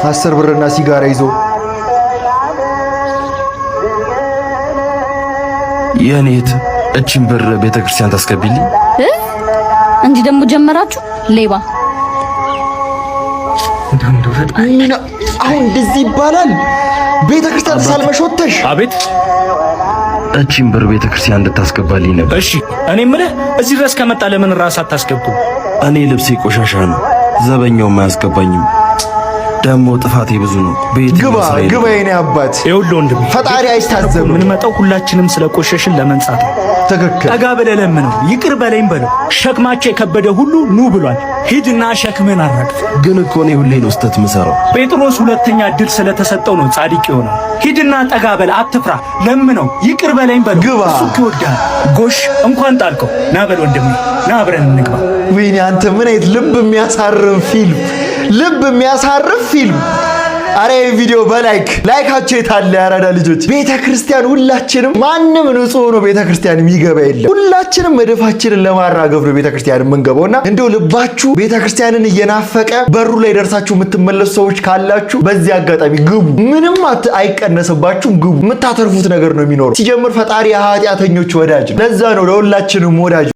10 ብርና ሲጋራ ይዞ የኔት እቺን ብር ቤተክርስቲያን ታስገቢልኝ እንጂ ደግሞ ጀመራችሁ ሌባ። አሁን እንደዚህ ይባላል? ቤተክርስቲያን ሳልመሽ ወጥተሽ? አቤት እቺን ብር ቤተክርስቲያን እንድታስገባልኝ ነበር። እሺ እኔ የምልህ እዚህ ድረስ ከመጣ ለምን ራስ አታስገቡ? እኔ ልብሴ ቆሻሻ ነው፣ ዘበኛውም አያስገባኝም። ደሞ ጥፋቴ ብዙ ነው። ግባ የኔ አባት። ይኸውልህ ወንድሜ ፈጣሪ አይታዘብ። ምን መጣው ሁላችንም ስለቆሸሽን ለመንጻት ትክክል። ጠጋ ብለህ ለምነው፣ ይቅር በለኝ በለው። ሸክማቸው የከበደ ሁሉ ኑ ብሏል። ሂድና ሸክምን አራግፍ። ግን እኮ እኔ ሁሌ ነው ስህተት የምሰራው። ጴጥሮስ ሁለተኛ እድል ስለተሰጠው ነው ጻድቅ የሆነው። ሂድና ጠጋ በል፣ አትፍራ፣ ለምነው፣ ይቅር በለኝ በለው። ግባ። እሱ ይወዳል። ጎሽ እንኳን ጣልከው። ና በል ወንድሜ፣ ና አብረን እንግባ። ወይኔ አንተ ምን አይነት ልብ የሚያሳርፍ ፊልም! አረ ቪዲዮ ላይካችሁ የታለ ያራዳ ልጆች? ቤተክርስቲያን ሁላችንም ማንም ንጹህ ሆኖ ቤተክርስቲያን የሚገባ የለም። ሁላችንም መደፋችንን ለማራገፍ ነው ቤተክርስቲያን የምንገባውና እንደው ልባችሁ ቤተክርስቲያንን እየናፈቀ በሩ ላይ ደርሳችሁ የምትመለሱ ሰዎች ካላችሁ በዚህ አጋጣሚ ግቡ። ምንም አይቀነስባችሁም፣ ግቡ። የምታተርፉት ነገር ነው የሚኖረው። ሲጀምር ፈጣሪ የኃጢአተኞች ወዳጅ ነው። ለዛ ነው ለሁላችንም ወዳጅ